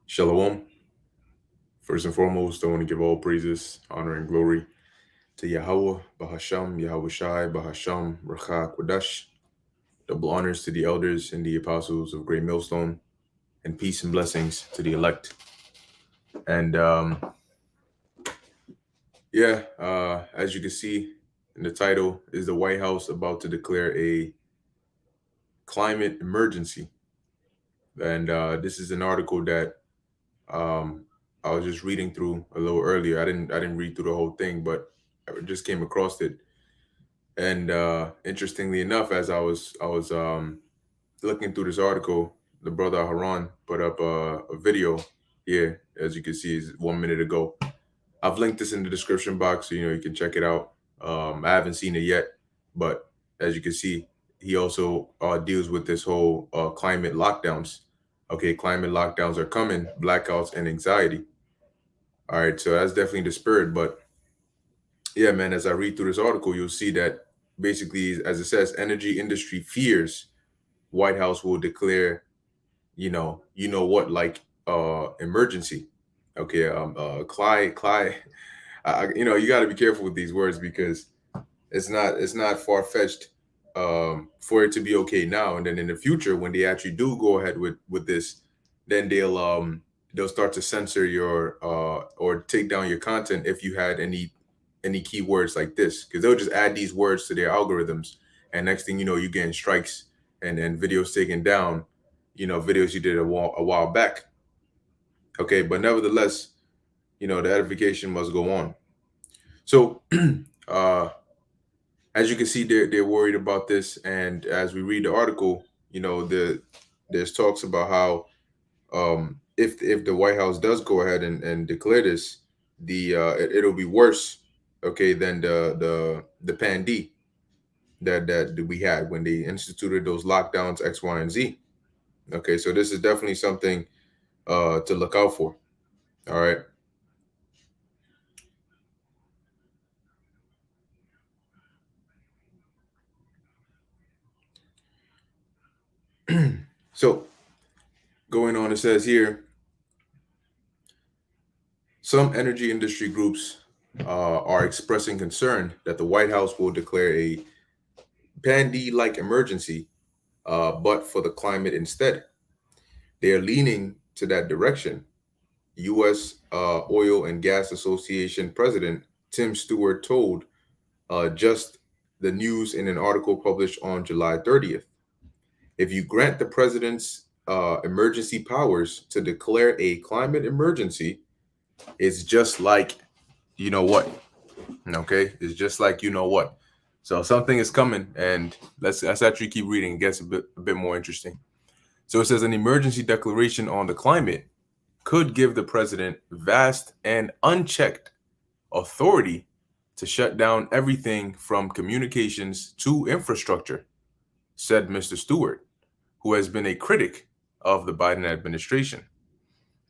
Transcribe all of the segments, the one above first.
Shalom. First and foremost, I want to give all praises, honor, and glory to Yahweh, Bahasham, Yahweh Shai, Bahasham, Racha Kodash. Double honors to the elders and the apostles of Great Millstone, and peace and blessings to the elect. And as you can see in the title, is the White House about to declare a climate emergency? And this is an article that um, I was just reading through a little earlier. I didn't read through the whole thing, but I just came across it. And interestingly enough, as I was looking through this article, the brother Haran put up a video here, as you can see, is 1 minute ago. I've linked this in the description box, so you can check it out. I haven't seen it yet, but as you can see, he also deals with this whole climate lockdowns. Okay, climate lockdowns are coming, blackouts and anxiety. All right, so that's definitely the spirit. But yeah, man, as I read through this article, you'll see that basically, as it says, energy industry fears White House will declare, you know what, like emergency. Okay, Clyde, you got to be careful with these words because it's not far fetched for it to be okay now, and then in the future when they actually do go ahead with this, then they'll start to censor your or take down your content if you had any keywords like this, because they'll just add these words to their algorithms, and next thing you know, you're getting strikes and videos taken down, videos you did a while back. Okay, but nevertheless, the edification must go on. So uh as you can see, they're worried about this, and as we read the article, there's talks about how if the White House does go ahead and declare this, it'll be worse, okay, than the Pan-D that we had when they instituted those lockdowns X, Y, and Z. Okay, so this is definitely something to look out for. All right. So going on, it says here, some energy industry groups are expressing concern that the White House will declare a Pan-D-like emergency, but for the climate instead. They are leaning to that direction. U.S. Oil and Gas Association President Tim Stewart told Just the News in an article published on July 30th. If you grant the president's emergency powers to declare a climate emergency, it's just like you know what. Okay, it's just like you know what. So something is coming, and let's actually keep reading. It gets a bit more interesting. So it says an emergency declaration on the climate could give the president vast and unchecked authority to shut down everything from communications to infrastructure, said Mr. Stewart, who has been a critic of the Biden administration.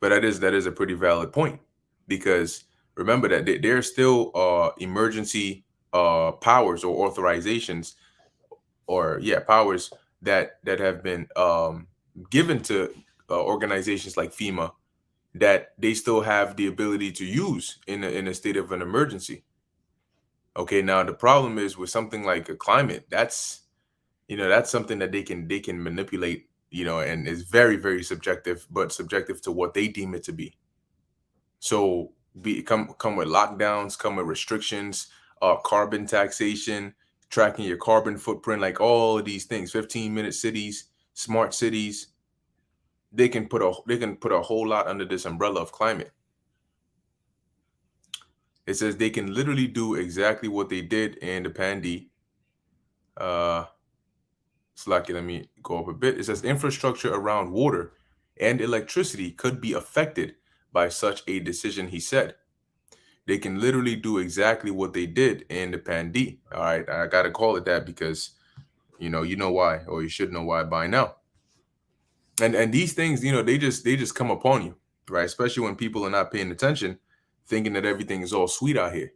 But that is a pretty valid point, because remember that there are still emergency powers or authorizations, or powers that have been given to organizations like FEMA, that they still have the ability to use in a state of an emergency. Okay, now the problem is with something like a climate, that's something that they can manipulate, and is very, very subjective, but subjective to what they deem it to be. So come with lockdowns, come with restrictions, carbon taxation, tracking your carbon footprint, like all of these things, 15-minute cities, smart cities. They can put a whole lot under this umbrella of climate. It says they can literally do exactly what they did in the Pan-D. Slacky, let me go up a bit. It says infrastructure around water and electricity could be affected by such a decision, he said. They can literally do exactly what they did in the Pan-D. All right, I gotta call it that because you know why, or you should know why by now. And these things, they just come upon you, right? Especially when people are not paying attention, thinking that everything is all sweet out here.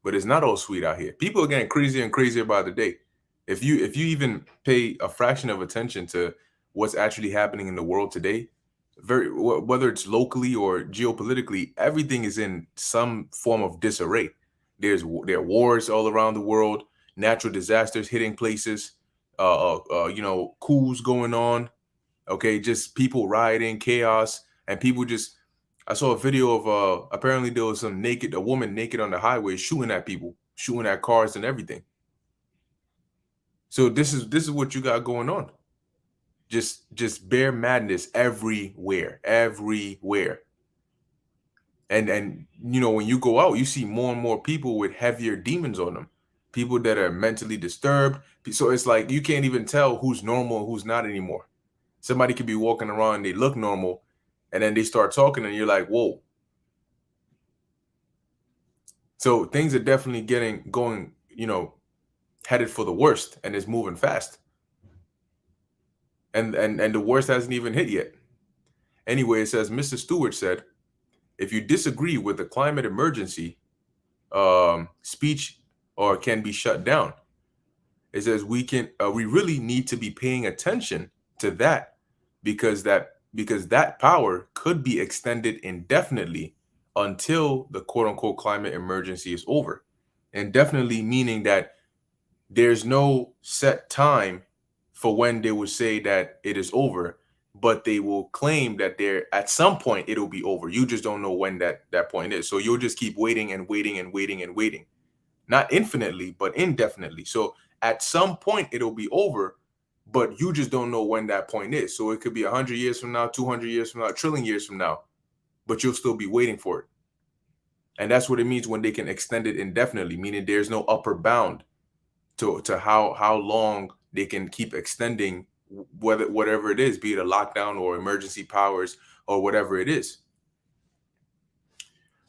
But it's not all sweet out here. People are getting crazier and crazier by the day. If you even pay a fraction of attention to what's actually happening in the world today, Whether it's locally or geopolitically, everything is in some form of disarray. There are wars all around the world, natural disasters hitting places, coups going on. Okay, just people rioting, chaos, and people just. I saw a video of apparently there was a woman naked on the highway shooting at people, shooting at cars and everything. So this is what you got going on. Just bare madness everywhere, everywhere. And when you go out, you see more and more people with heavier demons on them, people that are mentally disturbed. So it's like you can't even tell who's normal and who's not anymore. Somebody could be walking around and they look normal, and then they start talking and you're like, whoa. So things are definitely going, headed for the worst, and it's moving fast. And the worst hasn't even hit yet. Anyway, it says Mr. Stewart said, if you disagree with the climate emergency, speech or can be shut down. It says we really need to be paying attention to that because that power could be extended indefinitely until the quote unquote climate emergency is over. Indefinitely meaning that there's no set time for when they would say that it is over, but they will claim that at some point it'll be over. You just don't know when that point is. So you'll just keep waiting and waiting and waiting and waiting. Not infinitely, but indefinitely. So at some point it'll be over, but you just don't know when that point is. So it could be 100 years from now, 200 years from now, a trillion years from now, but you'll still be waiting for it. And that's what it means when they can extend it indefinitely, meaning there's no upper bound to how long they can keep extending whatever it is, be it a lockdown or emergency powers or whatever it is.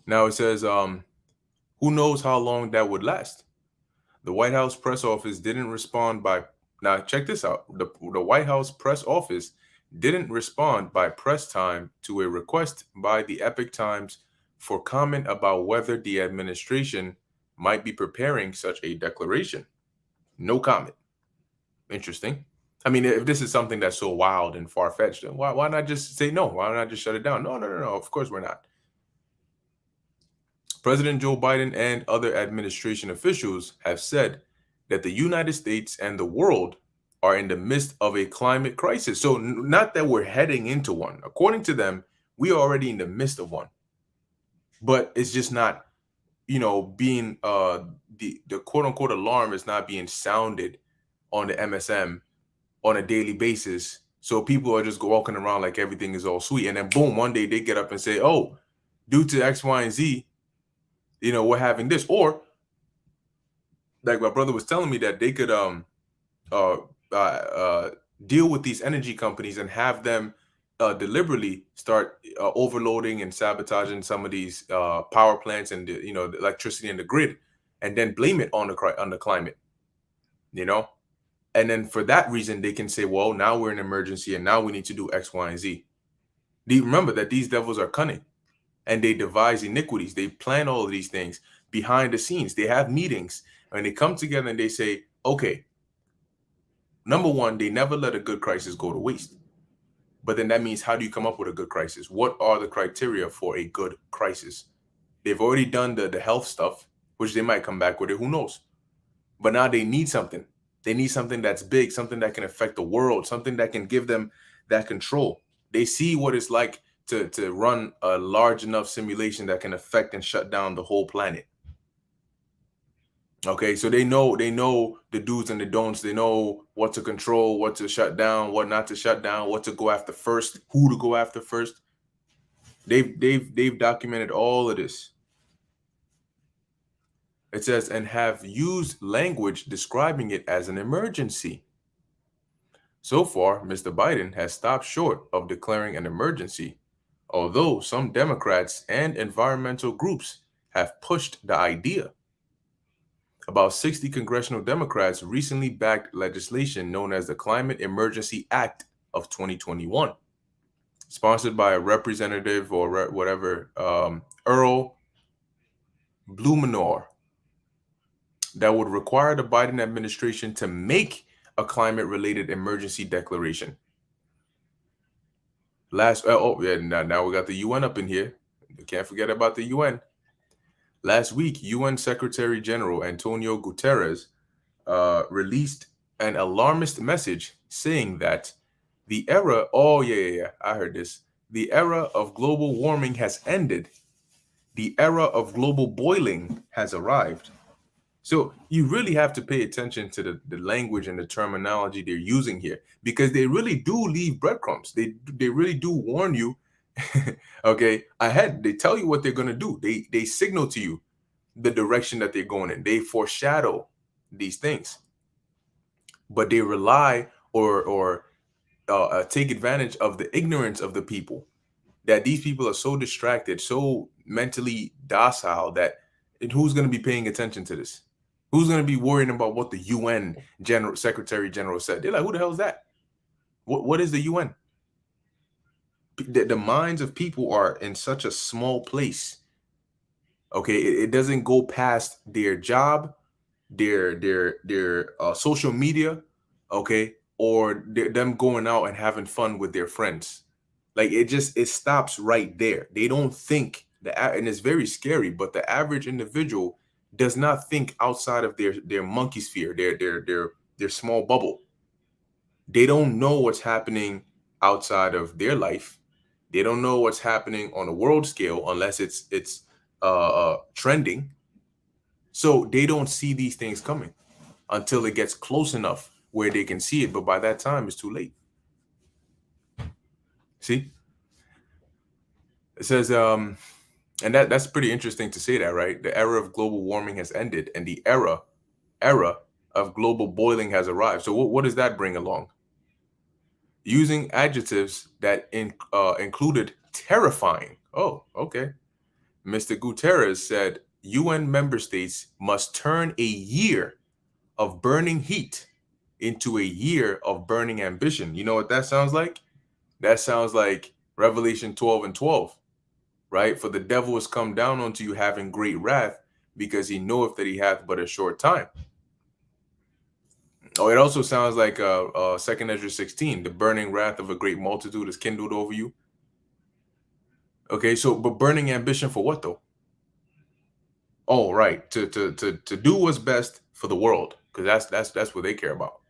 Now it says, who knows how long that would last? The White House press office didn't respond by. Now check this out. The White House press office didn't respond by press time to a request by the Epoch Times for comment about whether the administration might be preparing such a declaration. No comment. Interesting. I mean, if this is something that's so wild and far-fetched, then why not just say no? Why not just shut it down? No. Of course we're not. President Joe Biden and other administration officials have said that the United States and the world are in the midst of a climate crisis. So not that we're heading into one. According to them, we are already in the midst of one. But it's just not, being the quote unquote alarm is not being sounded on the MSM on a daily basis. So people are just walking around like everything is all sweet. And then boom, one day they get up and say, oh, due to X, Y, and Z, we're having this. Or like my brother was telling me that they could deal with these energy companies and have them deliberately start overloading and sabotaging some of these power plants and the electricity in the grid, and then blame it on the climate. And then for that reason, they can say, well, now we're in emergency and now we need to do X, Y, and Z. Remember that these devils are cunning and they devise iniquities. They plan all of these things behind the scenes. They have meetings and they come together and they say, okay, number one, they never let a good crisis go to waste. But then that means, how do you come up with a good crisis? What are the criteria for a good crisis? They've already done the health stuff, which they might come back with it. Who knows? But now they need something. They need something that's big, something that can affect the world, something that can give them that control. They see what it's like to run a large enough simulation that can affect and shut down the whole planet. Okay, so they know the do's and the don'ts. They know what to control, what to shut down, what not to shut down, what to go after first, who to go after first. They've documented all of this. It says, and have used language describing it as an emergency. So far, Mr. Biden has stopped short of declaring an emergency, although some Democrats and environmental groups have pushed the idea. About 60 congressional Democrats recently backed legislation known as the Climate Emergency Act of 2021, sponsored by a representative or whatever, Earl Blumenauer, that would require the Biden administration to make a climate-related emergency declaration. Yeah, now we got the UN up in here. You can't forget about the UN. Last week, UN Secretary General Antonio Guterres released an alarmist message saying that the era, oh, yeah, I heard this. The era of global warming has ended. The era of global boiling has arrived. So you really have to pay attention to the language and the terminology they're using here because they really do leave breadcrumbs. They really do warn you, okay, ahead. They tell you what they're gonna do. They signal to you the direction that they're going in. They foreshadow these things, but they rely or take advantage of the ignorance of the people. That these people are so distracted, so mentally docile that and who's going to be paying attention to this? Who's going to be worrying about what the UN General Secretary General said? They're like, who the hell is that? What is the UN? The minds of people are in such a small place. Okay, it doesn't go past their job, their social media, okay, or them going out and having fun with their friends. Like it stops right there. They don't think and it's very scary, but the average individual does not think outside of their monkey sphere, their small bubble. They don't know what's happening outside of their life. They don't know what's happening on a world scale unless it's trending. So they don't see these things coming until it gets close enough where they can see it, but by that time it's too late. See? It says and that's pretty interesting to say that, right? The era of global warming has ended and the era of global boiling has arrived. So what does that bring along? Using adjectives that included terrifying. Oh, okay. Mr. Guterres said UN member states must turn a year of burning heat into a year of burning ambition. You know what that sounds like? That sounds like Revelation 12 and 12, right? For the devil has come down unto you having great wrath, because he knoweth that he hath but a short time. Oh, it also sounds like 2nd Ezra 16, the burning wrath of a great multitude is kindled over you. Okay, so but burning ambition for what though? Oh, right, to do what's best for the world, because that's what they care about.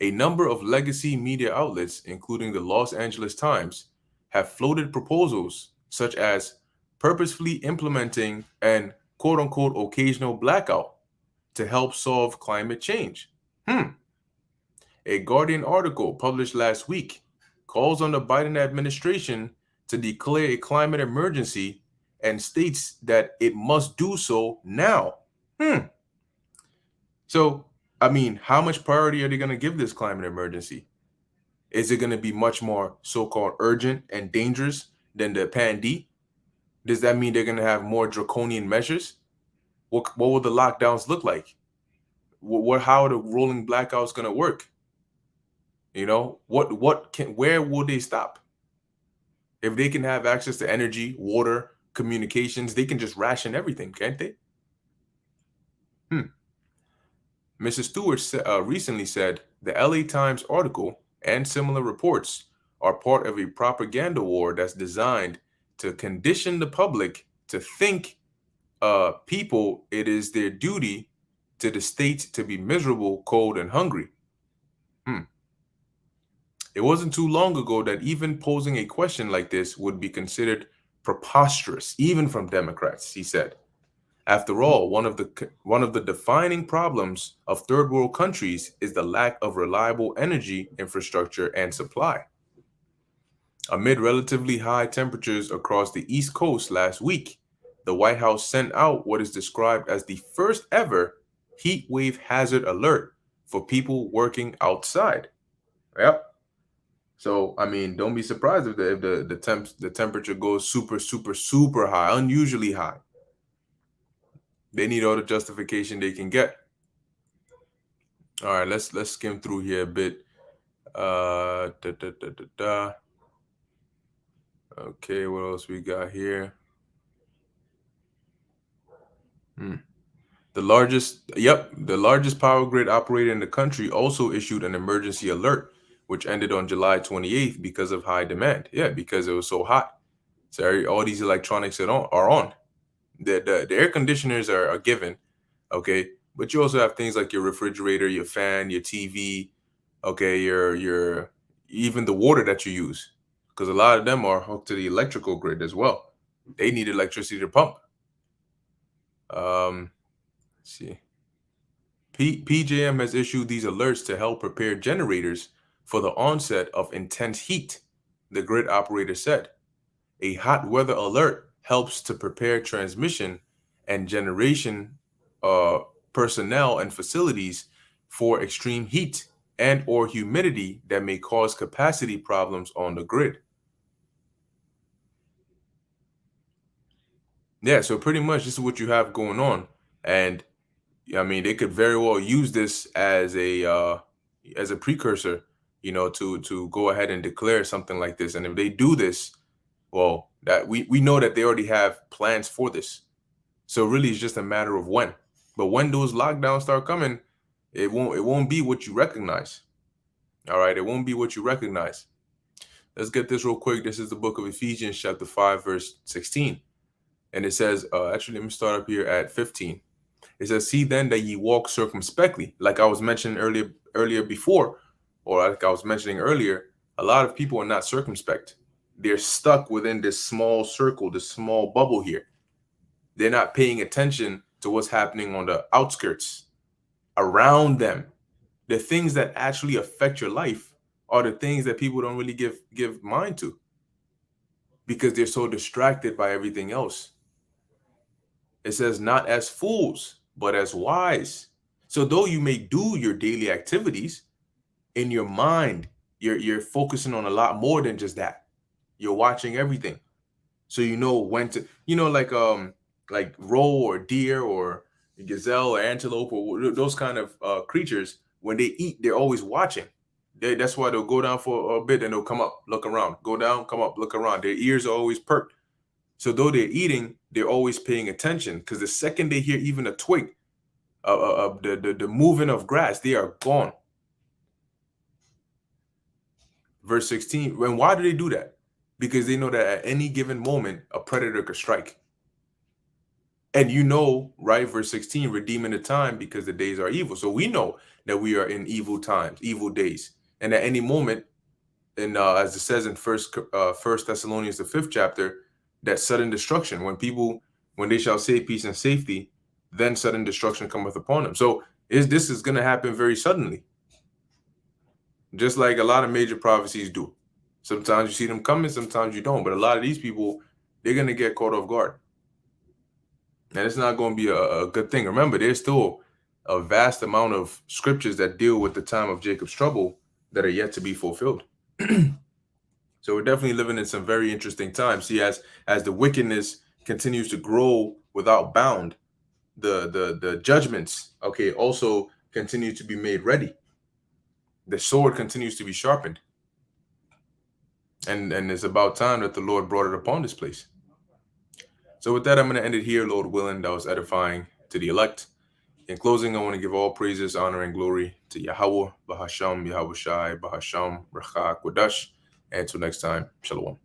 A number of legacy media outlets, including the Los Angeles Times, have floated proposals such as purposefully implementing an quote unquote occasional blackout to help solve climate change. A Guardian article published last week calls on the Biden administration to declare a climate emergency and states that it must do so now. So, I mean, how much priority are they going to give this climate emergency? Is it going to be much more so-called urgent and dangerous than the pandemic? Does that mean they're going to have more draconian measures? What will the lockdowns look like? How are the rolling blackouts going to work? You know, where will they stop? If they can have access to energy, water, communications, they can just ration everything, can't they? Mrs. Stewart recently said the LA Times article and similar reports are part of a propaganda war that's designed to condition the public to think people it is their duty to the state to be miserable, cold, and hungry. It wasn't too long ago that even posing a question like this would be considered preposterous, even from Democrats, he said. After all, one of the defining problems of third world countries is the lack of reliable energy infrastructure and supply. Amid relatively high temperatures across the East Coast last week, the White House sent out what is described as the first ever heat wave hazard alert for people working outside. Yep. So I mean, don't be surprised if the temperature goes super high, unusually high. They need all the justification they can get. All right, let's skim through here a bit. Da, da, da, da, da. Okay, what else we got here? The largest power grid operator in the country also issued an emergency alert which ended on July 28th because of high demand. Yeah, because it was so hot. So all these electronics are on. The air conditioners are given, okay, but you also have things like your refrigerator, your fan, your TV, okay, your even the water that you use, because a lot of them are hooked to the electrical grid as well. They need electricity to pump. Let's see. PJM has issued these alerts to help prepare generators for the onset of intense heat, the grid operator said. A hot weather alert helps to prepare transmission and generation uh, personnel and facilities for extreme heat and or humidity that may cause capacity problems on the grid. Yeah, so pretty much this is what you have going on. And I mean, they could very well use this as a precursor, to go ahead and declare something like this. And if they do this, well, that we know that they already have plans for this. So really, it's just a matter of when. But when those lockdowns start coming, it won't be what you recognize. All right, it won't be what you recognize. Let's get this real quick. This is the book of Ephesians, chapter 5, verse 16. And it says, actually, let me start up here at 15. It says, see then that ye walk circumspectly. Like I was mentioning earlier before, or like I was mentioning earlier, a lot of people are not circumspect. They're stuck within this small circle, this small bubble here. They're not paying attention to what's happening on the outskirts around them. The things that actually affect your life are the things that people don't really give mind to, because they're so distracted by everything else. It says, not as fools, but as wise. So though you may do your daily activities, in your mind, you're focusing on a lot more than just that. You're watching everything. So you know when to, like roe or deer or gazelle or antelope or those kind of creatures, when they eat, they're always watching. That's why they'll go down for a bit and they'll come up, look around, go down, come up, look around. Their ears are always perked. So though they're eating, they're always paying attention, because the second they hear even a twig, the moving of grass, they are gone. Verse 16. And why do they do that? Because they know that at any given moment, a predator could strike. And right, verse 16, redeeming the time because the days are evil. So we know that we are in evil times, evil days. And at any moment, and as it says in First Thessalonians, the 5th chapter, that sudden destruction, when they shall say peace and safety, then sudden destruction cometh upon them. So this is going to happen very suddenly, just like a lot of major prophecies do. Sometimes you see them coming, sometimes you don't. But a lot of these people, they're going to get caught off guard. And it's not going to be a good thing. Remember, there's still a vast amount of scriptures that deal with the time of Jacob's trouble that are yet to be fulfilled. So we're definitely living in some very interesting times. See, as the wickedness continues to grow without bound, the judgments, okay, also continue to be made ready. The sword continues to be sharpened. And it's about time that the Lord brought it upon this place. So with that, I'm going to end it here, Lord willing. That was edifying to the elect. In closing, I want to give all praises, honor, and glory to Yahweh, Bahasham, Yahweh Shai, Bahasham, Rachak, Wadash. And until next time, Shalom.